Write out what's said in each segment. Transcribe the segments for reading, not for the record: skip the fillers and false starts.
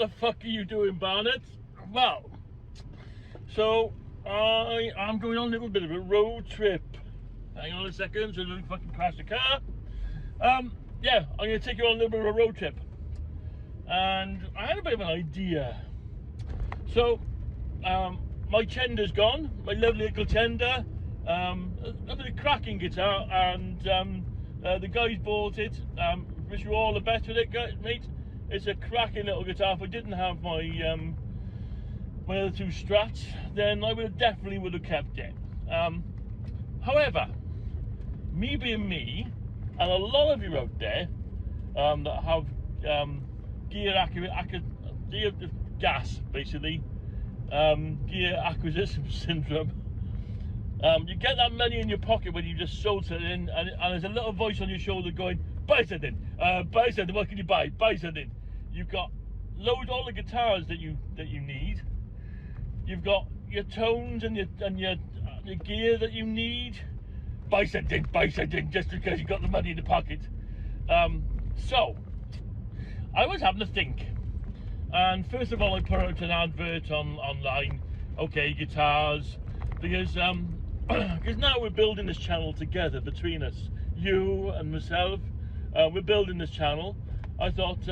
the fuck are you doing, Barnett? Well, so I am going on a little bit of a road trip. Hang on a second, so I don't fucking crash the car. Yeah, I'm going to take you on a little bit of a road trip. And I had a bit of an idea. So, my Chender's gone, my lovely little Chender. A bit of cracking guitar, and the guys bought it. Wish you all the best with it, guys, mate. It's a cracking little guitar. If I didn't have my my other two Strats, then I definitely would have kept it. However, me being me, and a lot of you out there that have gear gas, basically, gear acquisition syndrome. You get that money in your pocket when you just sold something, and there's a little voice on your shoulder going, buy something, what can you buy? Buy something. You've got all the guitars that you need. You've got your tones and your gear that you need. Buy something, just because you got the money in the pocket. So I was having to think, and first of all I put out an advert online. Okay, guitars, because now we're building this channel together between us, you and myself. We're building this channel. I thought,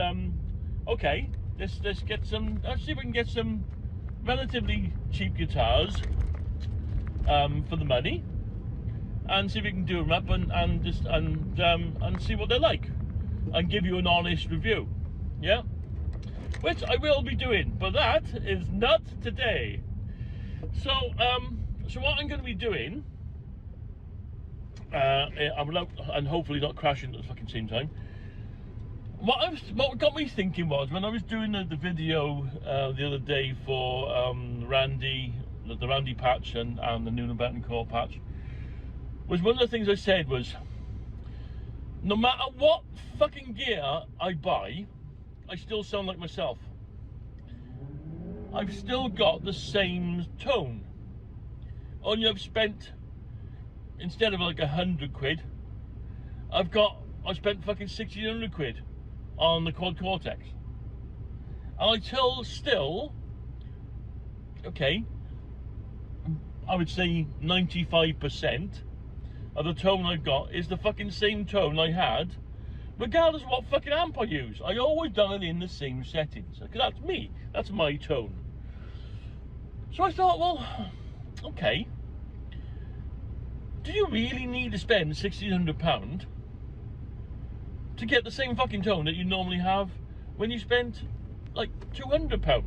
okay, let's get some. Let's see if we can get some relatively cheap guitars for the money, and see if we can do them up and see what they're like, and give you an honest review. Yeah, which I will be doing, but that is not today. So what I'm going to be doing, and hopefully not crashing at the fucking same time. What got me thinking was, when I was doing the video the other day for Randy, the Randy patch and the Nuno Betancourt patch, was one of the things I said was, no matter what fucking gear I buy, I still sound like myself. I've still got the same tone. Only I've spent, instead of like 100 quid, I spent fucking 1,600 quid on the Quad Cortex. And I still, okay, I would say 95% of the tone I've got is the fucking same tone I had, regardless of what fucking amp I use. I always done it in the same settings, because that's me, that's my tone. So I thought, well, okay, do you really need to spend £1,600 to get the same fucking tone that you normally have when you spent like £200?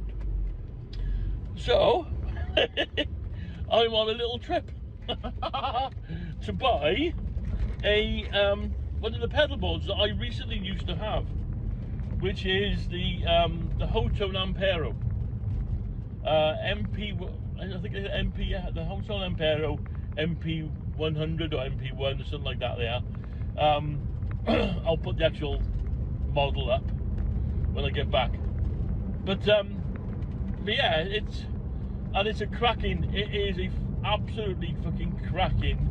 So I'm on a little trip to buy one of the pedal boards that I recently used to have, which is the Hotone Ampero. I think it's MP, the Hotone Ampero MP100 or MP1 or something like that there. I'll put the actual model up when I get back. But yeah, it's a cracking, it is a absolutely fucking cracking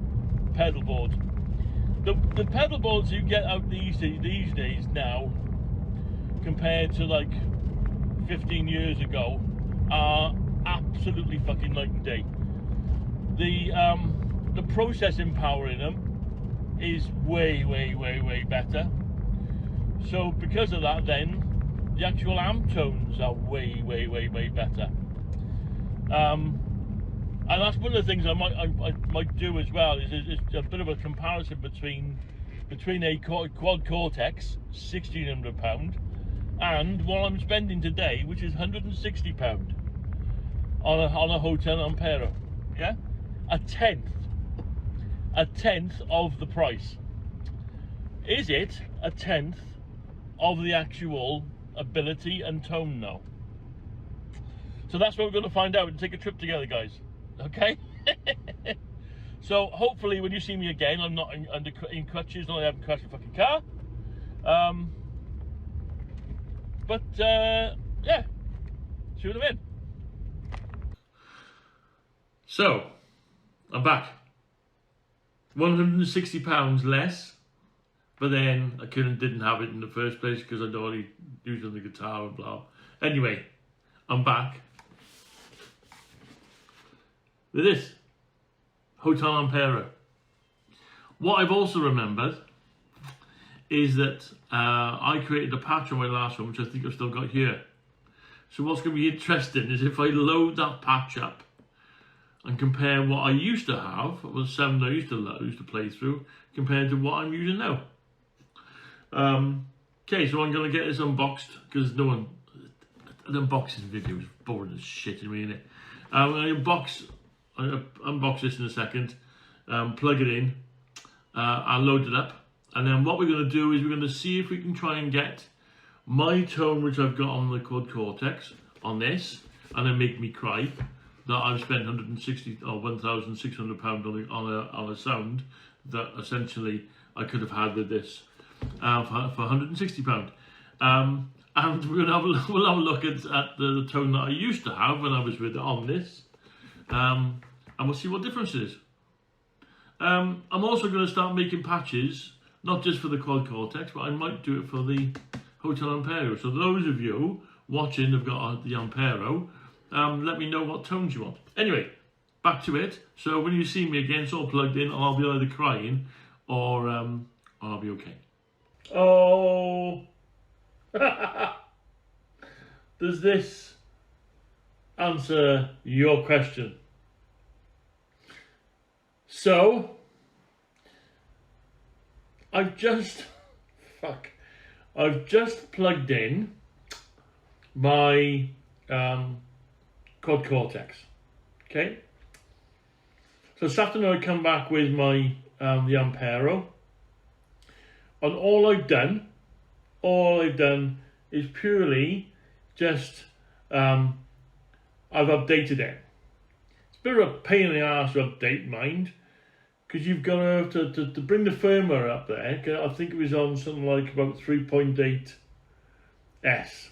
pedal board. The pedal boards you get out these days now, compared to like 15 years ago, are absolutely fucking night and day. The processing power in them is way better. So because of that, then the actual amp tones are way better. And that's one of the things I might do as well, is a bit of a comparison between a Quad Cortex, £1,600, and what I'm spending today, which is £160 on a Hotone Ampero. Yeah, a tenth of the price. Is it a tenth of the actual ability and tone now? So that's what we're going to find out and take a trip together, guys. Okay. So hopefully when you see me again, I'm not in crutches, and I haven't crashed a fucking car. But yeah, see what I'm in. So I'm back. £160 less, but then I didn't have it in the first place because I'd already used it on the guitar and blah. Anyway, I'm back. With this Hotone Ampero. What I've also remembered is that I created a patch on my last one, which I think I've still got here. So what's going to be interesting is if I load that patch up and compare what I used to have, the sound I used to play through, compared to what I'm using now. Okay, so I'm going to get this unboxed, because no one... An unboxing video is boring as shit to me, innit? I'm going to unbox this in a second, plug it in, I'll load it up, and then what we're going to do is we're going to see if we can try and get my tone, which I've got on the Quad Cortex, on this, and then make me cry that I've spent 160 or 1,600 pound on a sound that essentially I could have had with this for 160 pound. And we're gonna we'll have a look at the tone that I used to have when I was with on this, and we'll see what difference it is. I'm also going to start making patches, not just for the Quad Cortex, but I might do it for the Hotone Ampero. So those of you watching have got the Ampero, let me know what tones you want. Anyway, back to it. So when you see me again, it's all plugged in, I'll be either crying or I'll be okay. Oh, does this answer your question? So, I've just plugged in my Quad Cortex. Okay. So this afternoon I come back with my the Ampero, and all I've done is purely just I've updated it. It's a bit of a pain in the arse to update, mind, because you've got to bring the firmware up there. I think it was on something like about 3.8S,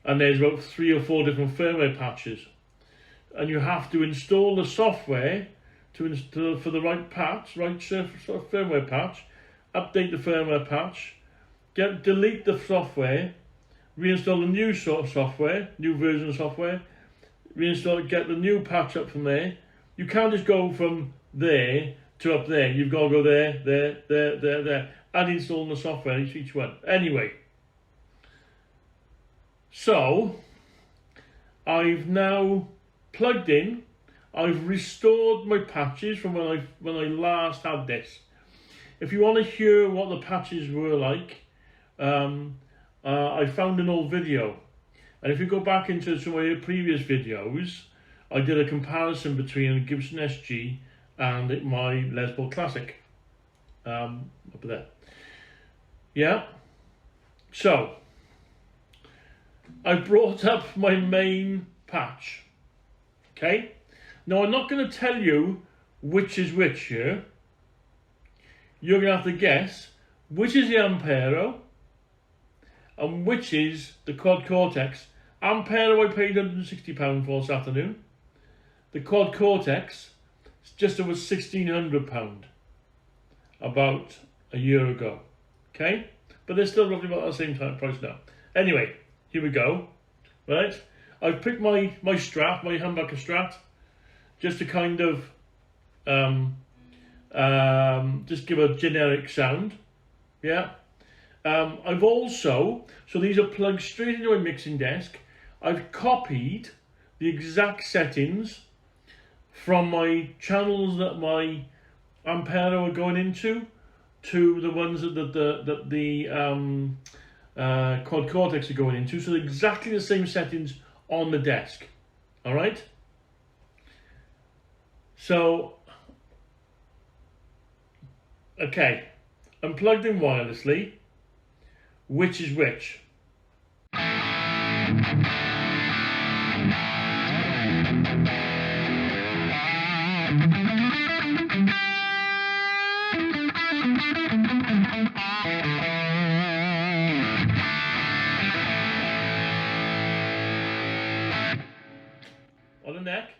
and there's about 3 or 4 different firmware patches, and you have to install the software for the right patch, right firmware patch, update the firmware patch, delete the software, reinstall the new software, new version of software, reinstall it, get the new patch up from there. You can't just go from there to up there. You've got to go there, and install the software each one. Anyway, so I've now plugged in. I've restored my patches from when I last had this. If you want to hear what the patches were like, I found an old video, and if you go back into some of your previous videos, I did a comparison between a Gibson SG and my Les Paul Classic up there. Yeah, so I brought up my main patch. Okay, now I'm not going to tell you which is which here. You're going to have to guess which is the Ampero and which is the Quad Cortex. Ampero I paid £160 for this afternoon. The Quad Cortex is just over £1,600 about a year ago. Okay, but they're still roughly about the same price now. Anyway, here we go. Right, I've picked my Strat, my humbucker Strat, just to kind of just give a generic sound. Yeah. I've also, so these are plugged straight into my mixing desk. I've copied the exact settings from my channels that my Ampero are going into to the ones that the Quad Cortex are going into. So exactly the same settings on the desk. All right. So, okay, I'm plugged in wirelessly. Which is which? On the neck.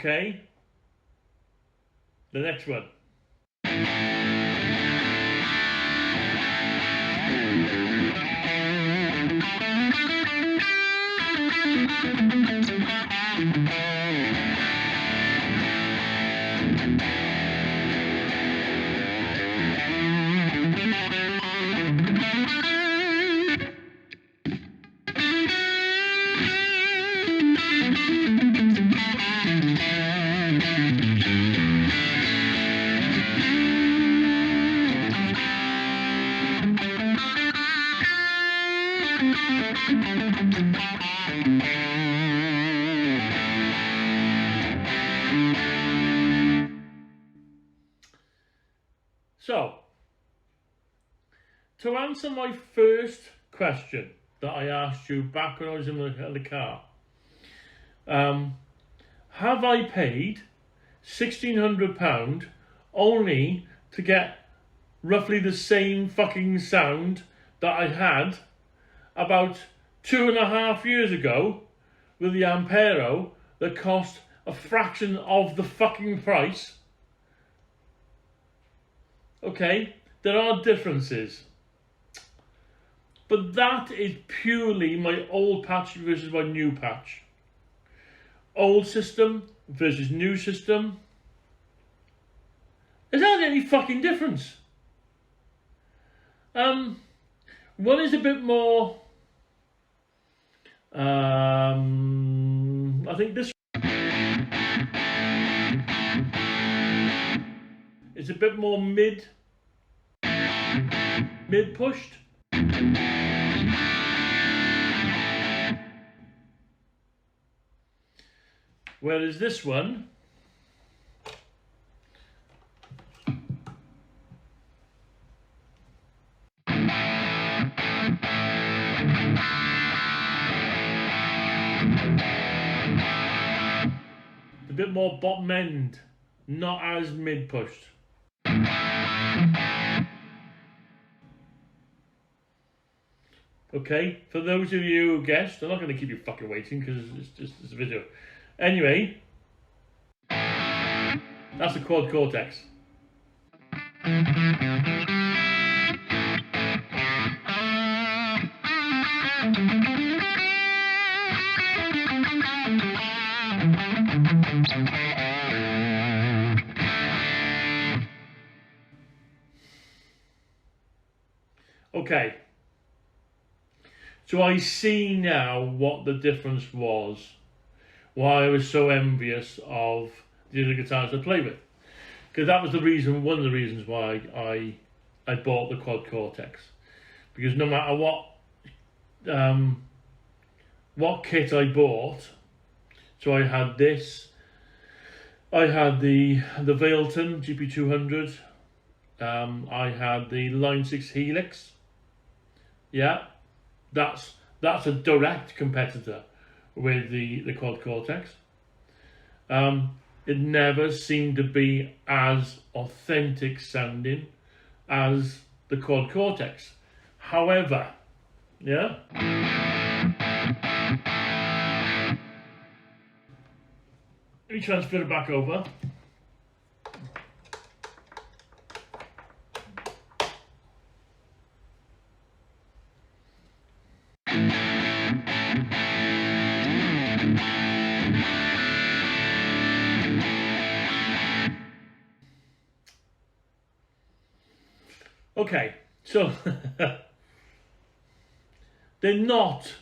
Okay, the next one. So, to answer my first question that I asked you back when I was in the car, have I paid £1,600 only to get roughly the same fucking sound that I had about 2.5 years ago with the Ampero that cost a fraction of the fucking price? Okay, there are differences. But that is purely my old patch versus my new patch. Old system versus new system. There's hardly any fucking difference. One is a bit more... I think this is a bit more mid-pushed. Whereas this one a bit more bottom end, not as mid-pushed. Okay, for those of you who guessed, I'm not going to keep you fucking waiting because it's a video. Anyway, that's the Quad Cortex. Okay, so I see now what the difference was, why I was so envious of the other guitars I play with, because that was the reason, one of the reasons why I bought the Quad Cortex, because no matter what kit I bought, so I had this, I had the Hotone GP200, I had the Line 6 Helix. Yeah, that's a direct competitor with the Quad Cortex. It never seemed to be as authentic sounding as the Quad Cortex. However, yeah, let me transfer it back over. Okay, so they're not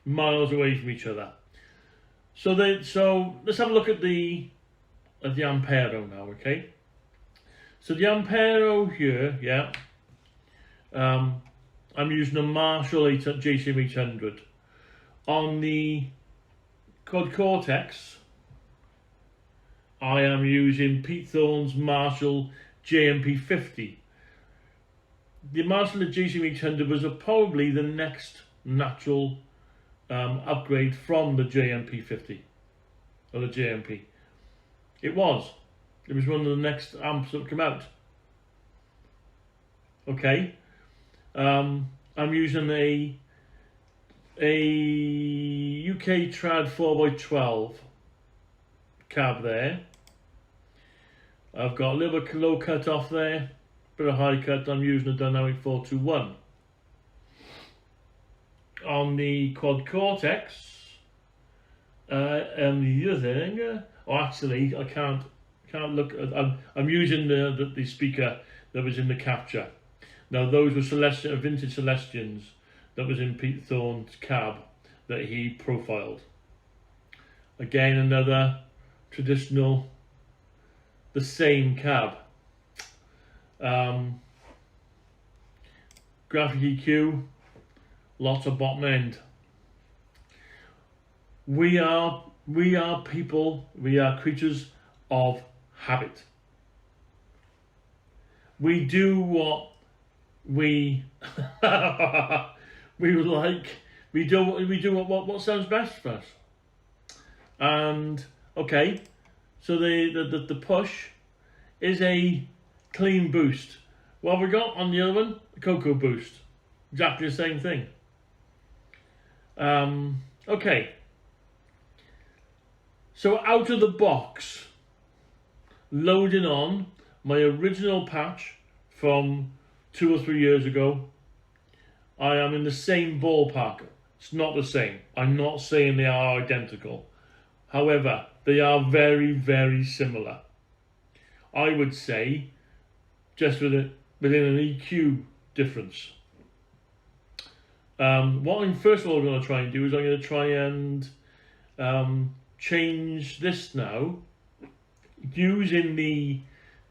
miles away from each other. So let's have a look at the Ampero now, okay? So the Ampero here, yeah. I'm using a Marshall JCM 800. On the Quad Cortex, I am using Pete Thorne's Marshall JMP 50. The Marshall JCM 800 was probably the next natural upgrade from the JMP 50 or the JMP. It was one of the next amps that come out. Okay, I'm using a UK Trad 4x12 cab there. I've got a little bit low cut off there, bit of high cut. I'm using a dynamic 421. On the Quad Cortex, and the other thing, actually I can't look at, I'm using the speaker that was in the capture. Now those were vintage Celestians that was in Pete Thorne's cab that he profiled. Again, another traditional, the same cab. Graphic EQ, lots of bottom end. We are people, we are creatures of habit. We do what we we like. We do what sounds best for us. And okay, so the push is a clean boost. What have we got on the other one? The Cocoa boost. Exactly the same thing. Okay. So out of the box, loading on my original patch from 2 or 3 years ago, I am in the same ballpark. It's not the same. I'm not saying they are identical. However, they are very, very similar. I would say just within an EQ difference. What I'm first of all going to try and do is I'm going to try and change this now using the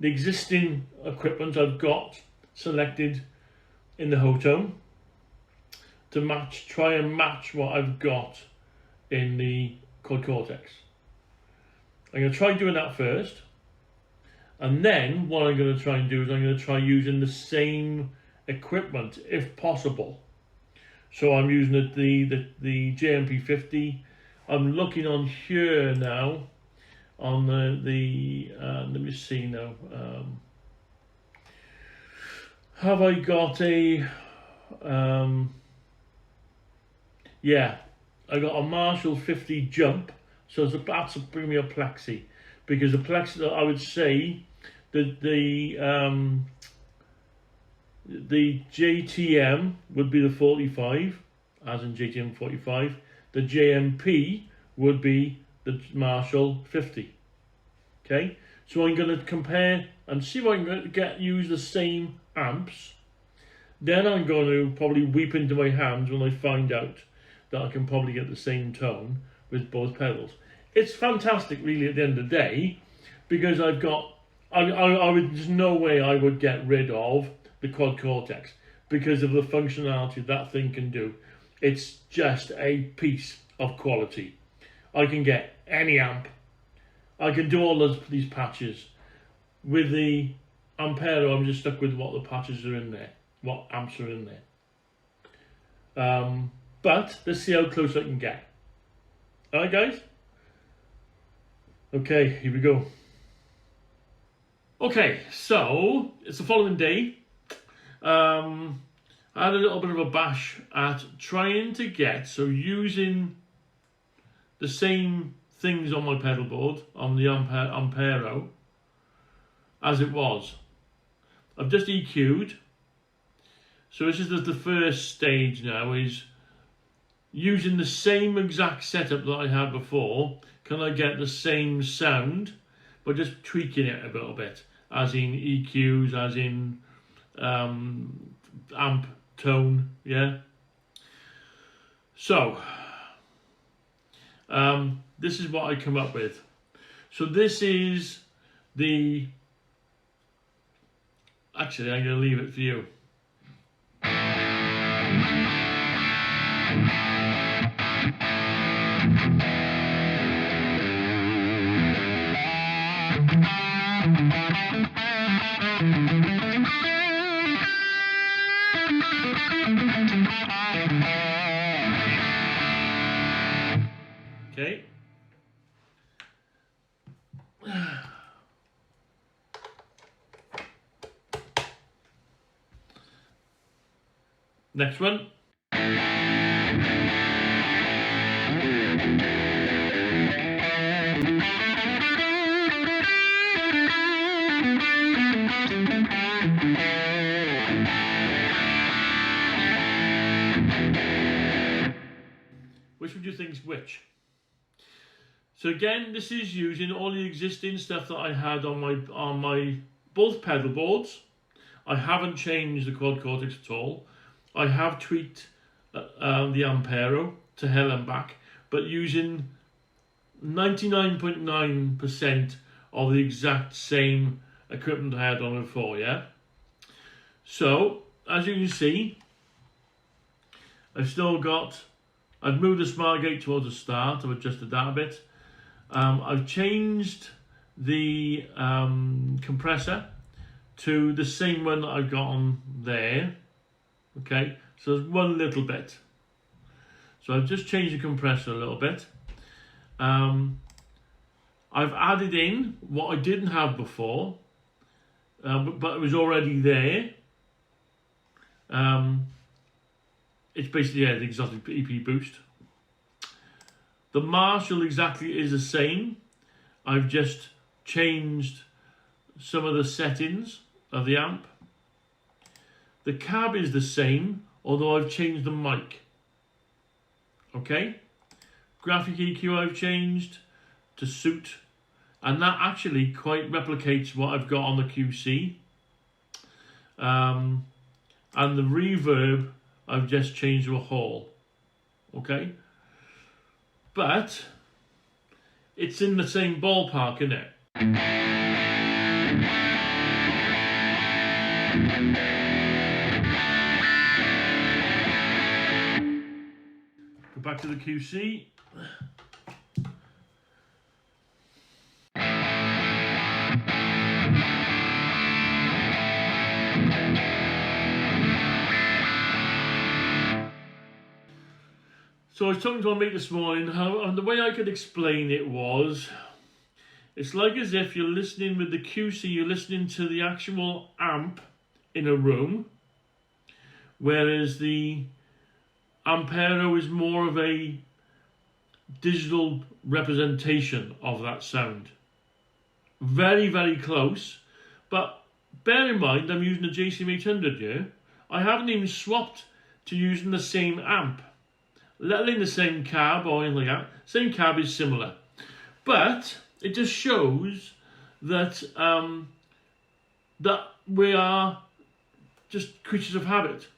existing equipment I've got selected in the Hotone to try and match what I've got in the Quad Cortex. I'm going to try doing that first, and then what I'm going to try and do is I'm going to try using the same equipment if possible. So I'm using the JMP50. I'm looking on here now on the let me see now. Have I got a yeah, I got a Marshall 50 jump, so that's a premium plexi, because the plexi, I would say that the JTM would be the 45, as in JTM 45. The JMP would be the Marshall 50. Okay, so I'm going to compare and see if I can use the same amps. Then I'm going to probably weep into my hands when I find out that I can probably get the same tone with both pedals. It's fantastic, really, at the end of the day, because I've got, there's no way I would get rid of the Quad Cortex because of the functionality that thing can do. It's just a piece of quality. I can get any amp. I can do all these patches. With the Ampero, I'm just stuck with what the patches are in there, what amps are in there. But let's see how close I can get. Alright, guys? Okay, here we go. Okay, so it's the following day. I had a little bit of a bash at trying to get, so using the same things on my pedal board, on the Ampero, as it was. I've just EQ'd. So this is the first stage now, is using the same exact setup that I had before. Can I get the same sound, but just tweaking it a little bit, as in EQs, as in amp tone, yeah. So this is what I come up with. So this is the, actually I'm going to leave it for you. Okay. Next one. do you think's which? So again, this is using all the existing stuff that I had on my both pedal boards. I haven't changed the Quad Cortex at all. I have tweaked the Ampero to hell and back, but using 99.9% of the exact same equipment I had on before, yeah? So, as you can see, I've moved the smart gate towards the start, I've adjusted that a bit. I've changed the compressor to the same one that I've got on there. Okay, so there's one little bit. So I've just changed the compressor a little bit. I've added in what I didn't have before, but it was already there. It's basically the exotic EP boost. The Marshall exactly is the same. I've just changed some of the settings of the amp. The cab is the same, although I've changed the mic. Okay? Graphic EQ I've changed to suit, and that actually quite replicates what I've got on the QC. And the reverb I've just changed to a Hall. Okay? But it's in the same ballpark, isn't it? Go back to the QC. So I was talking to my mate this morning, and the way I could explain it was, it's like as if you're listening with the QC, you're listening to the actual amp in a room, whereas the Ampero is more of a digital representation of that sound. Very, very close, but bear in mind I'm using a JCM 800 here. I haven't even swapped to using the same amp, let alone the same cab or anything like that. Same cab is similar, but it just shows that that we are just creatures of habit.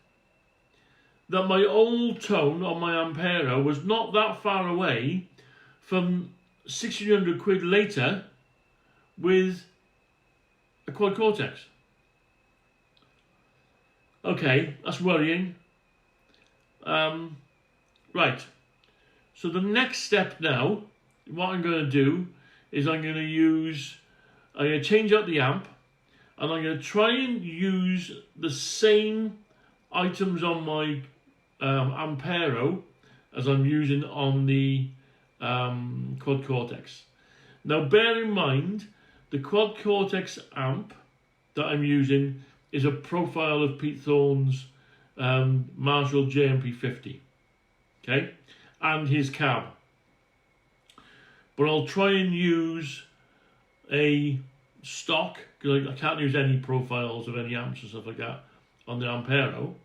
That my old tone on my Ampero was not that far away from 1600 quid later with a Quad Cortex. Okay, that's worrying. Right, so the next step now, what I'm going to do is I'm going to change out the amp, and I'm going to try and use the same items on my Ampero as I'm using on the Quad Cortex. Now bear in mind, the Quad Cortex amp that I'm using is a profile of Pete Thorne's Marshall JMP50. Okay, and his cab. But I'll try and use a stock, because I can't use any profiles of any amps and stuff like that on the Ampero.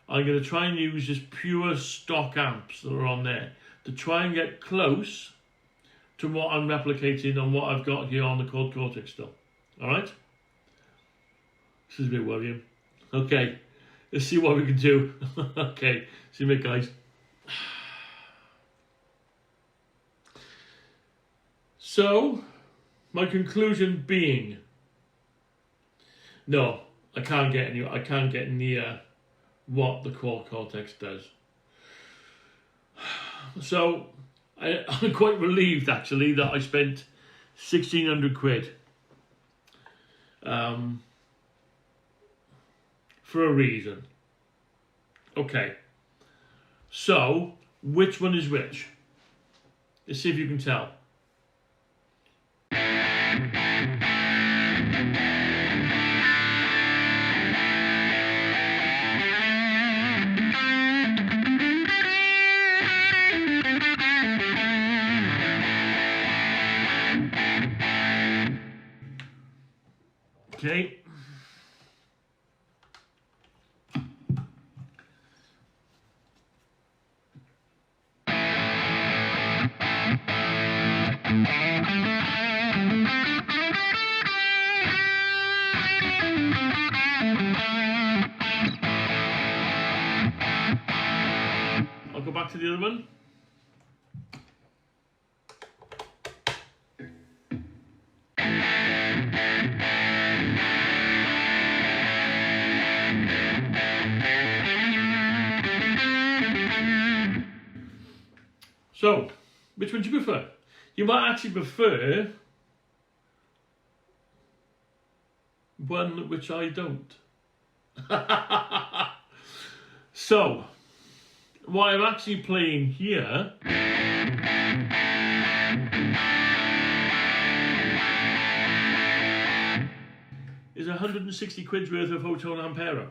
I'm going to try and use just pure stock amps that are on there to try and get close to what I'm replicating on what I've got here on the Quad Cortex still. Alright? This is a bit worrying. Okay, let's see what we can do. Okay, see you, guys. So, my conclusion being, no, I can't get near what the Quad Cortex does. So, I'm quite relieved actually that I spent 1600 quid for a reason. Okay, so which one is which? Let's see if you can tell. Okay. I'll go back to the other one. So, which one do you prefer? You might actually prefer one which I don't. So, what I'm actually playing here is 160 quid's worth of Hotone Ampero.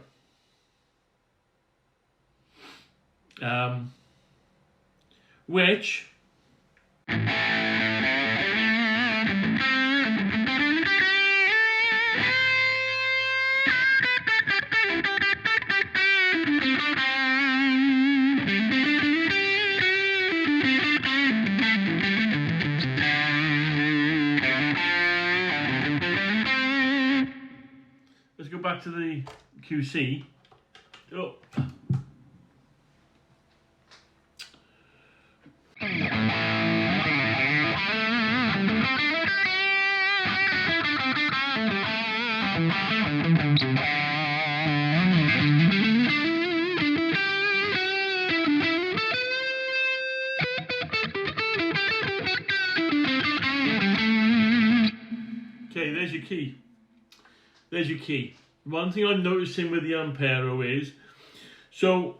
Which let's go back to the QC. Oh. Okay, there's your key. There's your key. One thing I'm noticing with the Ampero is, so,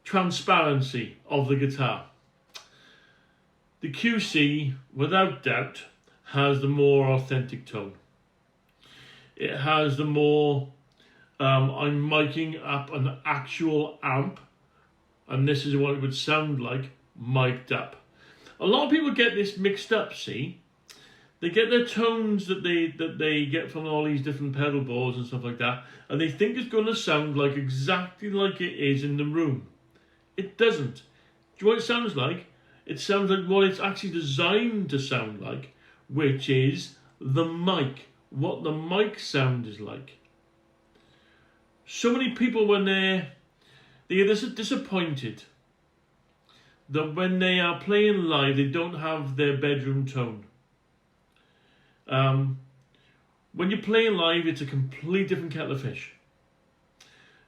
transparency of the guitar. The QC, without doubt, has the more authentic tone. It has the more, I'm miking up an actual amp, and this is what it would sound like mic'd up. A lot of people get this mixed up, see? They get their tones that they get from all these different pedal boards and stuff like that, and they think it's going to sound like exactly like it is in the room. It doesn't. Do you know what it sounds like? It sounds like what it's actually designed to sound like, which is the mic, what the mic sound is like. So many people, when they get disappointed that when they are playing live, they don't have their bedroom tone. When you're playing live, it's a completely different kettle of fish.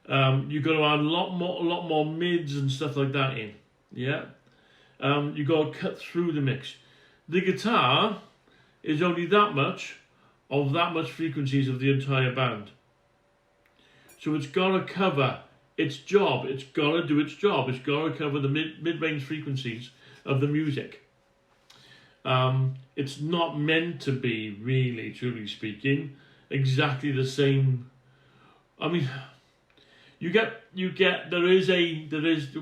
You've got to add a lot more mids and stuff like that in. Yeah. You've got to cut through the mix. The guitar is only that much of that much frequencies of the entire band. So it's got to cover its job. It's got to do its job. It's got to cover the mid-range frequencies of the music. It's not meant to be, really, truly speaking, exactly the same. I mean, there is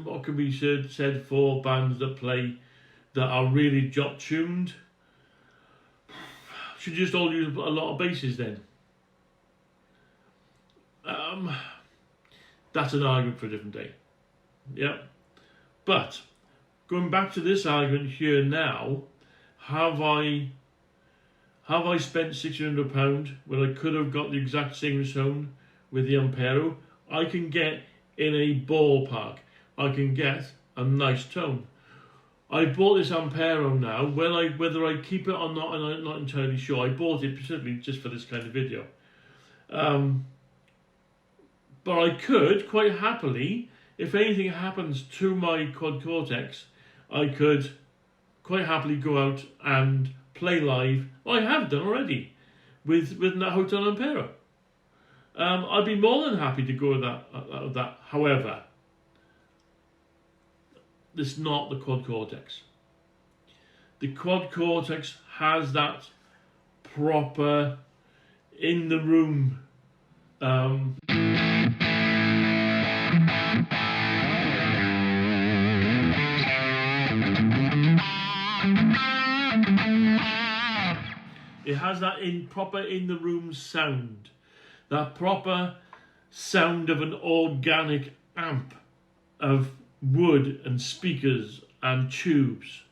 what can be said for bands that are really job tuned. Should just all use a lot of basses then. That's an argument for a different day. Yeah, but going back to this argument here now. Have I spent £600 when I could have got the exact same tone with the Ampero? I can get in a ballpark. I can get a nice tone. I bought this Ampero now. Whether I keep it or not, I'm not entirely sure. I bought it specifically just for this kind of video. But I could quite happily, if anything happens to my Quad Cortex, I could quite happily go out and play live. Well, I have done already with Hotone Ampero. I'd be more than happy to go with that. However, this is not the Quad Cortex. The Quad Cortex has that proper in the room. It has that proper in the room sound, that proper sound of an organic amp of wood and speakers and tubes,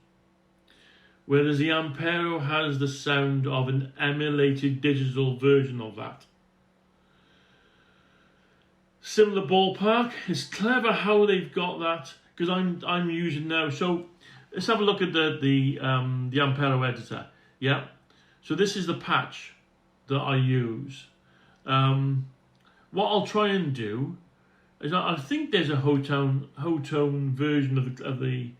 whereas the Ampero has the sound of an emulated digital version of that. similar ballpark. It's clever how they've got that, because I'm using now. So let's have a look at the Ampero editor. Yeah. So this is the patch that I use. What I'll try and do is I think there's a Hotone version of the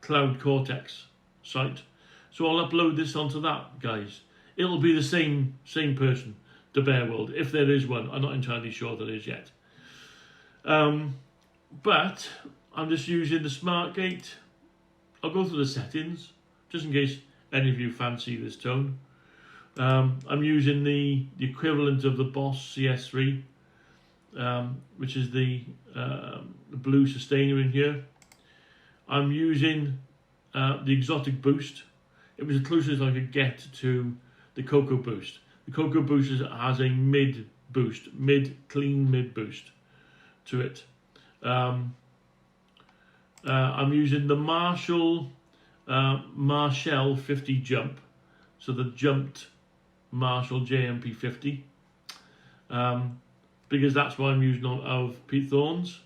Quad Cortex site. So I'll upload this onto that, guys. It'll be the same person, Dabearworld, if there is one. I'm not entirely sure there is yet. But I'm just using the Smart Gate. I'll go through the settings, just in case any of you fancy this tone. I'm using the equivalent of the Boss CS3, which is the blue sustainer in here. I'm using the Exotic Boost. It was the closest I could get to the Cocoa Boost. The Cocoa Boost has a clean mid boost to it. I'm using the Marshall 50 jump, so the jumped Marshall JMP50, because that's what I'm using of Pete Thorne's.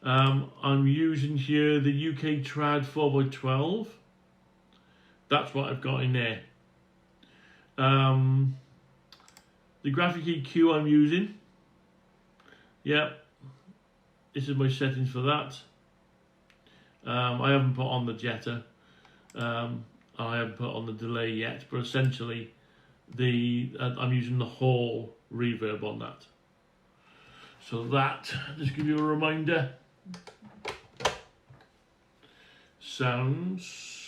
I'm using here the UK Trad 4x12. That's what I've got in there. The graphic EQ I'm using. Yeah, this is my settings for that. I haven't put on the Jetta. I haven't put on the delay yet, but essentially I'm using the Hall reverb on that. So that, just give you a reminder. Sounds.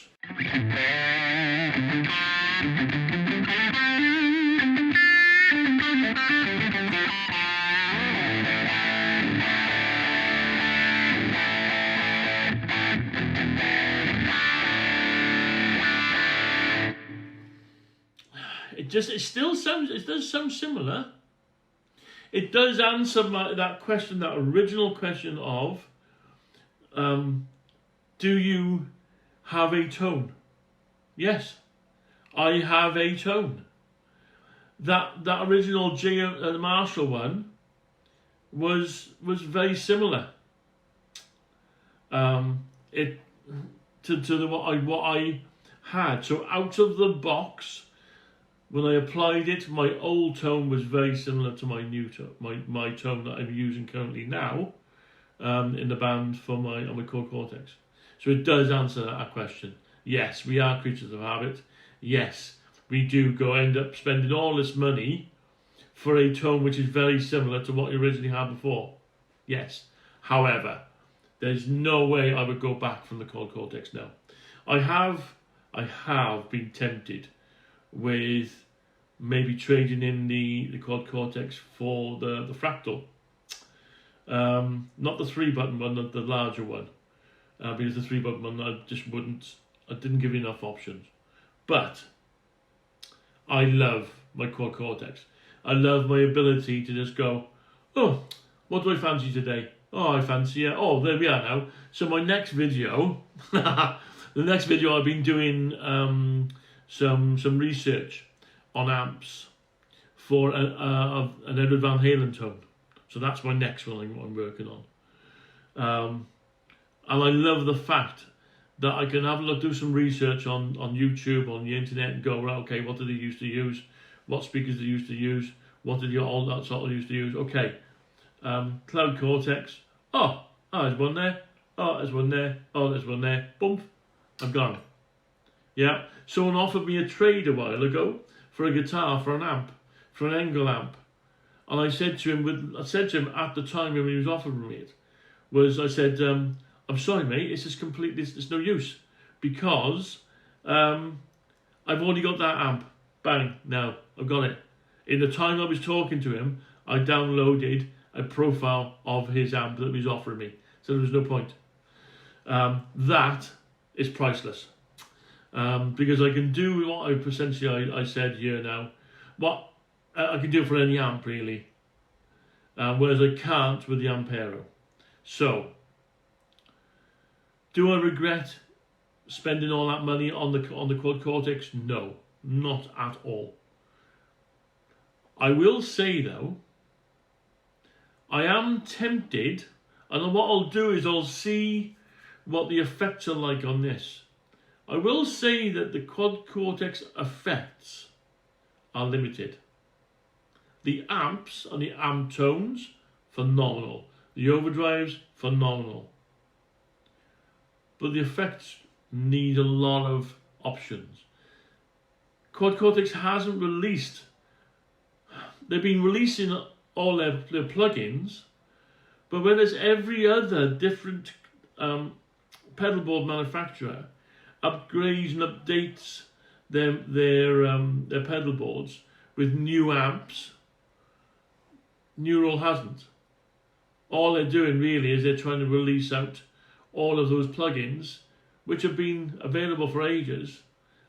It does sound similar. It does answer that original question of, do you have a tone? Yes, I have a tone. That original the Marshall one was very similar. To what I had. So out of the box, when I applied it, my old tone was very similar to my new tone, my tone that I'm using currently now, in the band on my Quad Cortex. So it does answer that question. Yes, we are creatures of habit. Yes, we do end up spending all this money for a tone which is very similar to what you originally had before. Yes. However, there's no way I would go back from the Quad Cortex now. I have been tempted with maybe trading in the Quad Cortex for the Fractal. Not the 3-button one, the larger one. Because the 3-button one I didn't give enough options. But I love my Quad Cortex. I love my ability to just go, oh, what do I fancy today? Oh, I fancy it. Oh, there we are now. So my next video, the next video I've been doing some research on amps for an Edward Van Halen tone. So that's my next one I'm working on. And I love the fact that I can have a look, do some research on YouTube, on the internet, and go, right, okay, what did they used to use? What speakers they used to use? What did all that sort of used to use? Okay, Quad Cortex. Oh, there's one there. Oh, there's one there. Oh, there's one there. Boom, I'm gone. Yeah, someone offered me a trade a while ago for a guitar, for an amp, for an Engel amp. And I said to him at the time when he was offering me it, I said, I'm sorry, mate, it's just completely, it's no use, because I've already got that amp. Bang, now I've got it. In the time I was talking to him, I downloaded a profile of his amp that he was offering me, so there was no point. That is priceless, because I can do what I said here now, what I can do for any amp really, whereas I can't with the Ampero. So, do I regret spending all that money on the Quad Cortex? No, not at all. I will say though, I am tempted, and what I'll do is I'll see what the effects are like on this. I will say that the Quad Cortex effects are limited. The amps and the amp tones, phenomenal. The overdrives, phenomenal. But the effects need a lot of options. Quad Cortex hasn't released. They've been releasing all their plugins, but whereas every other different pedal board manufacturer upgrades and updates their pedal boards with new amps, Neural hasn't. All they're doing really is they're trying to release out all of those plugins which have been available for ages.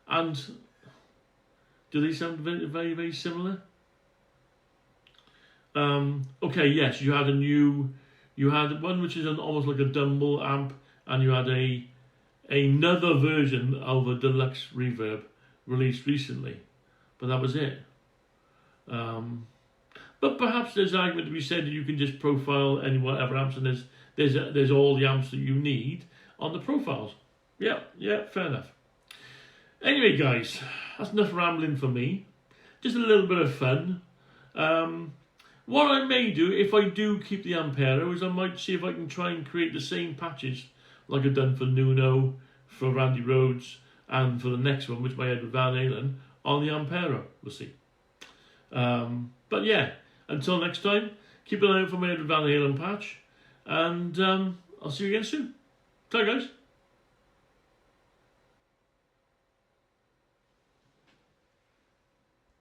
And do they sound very, very, very similar? Okay, yes, you had one which is almost like a Dumble amp, and you had another version of a deluxe reverb released recently, but that was it. But perhaps there's an argument to be said that you can just profile any whatever amps, and there's all the amps that you need on the profiles. Yeah, fair enough. Anyway, guys, that's enough rambling for me. Just a little bit of fun. What I may do, if I do keep the Ampero, is I might see if I can try and create the same patches like I've done for Nuno, for Randy Rhoads, and for the next one, which I had with Van Halen, on the Ampero. We'll see. But yeah, until next time, keep an eye out for my Van Halen patch, and I'll see you again soon. Bye, guys.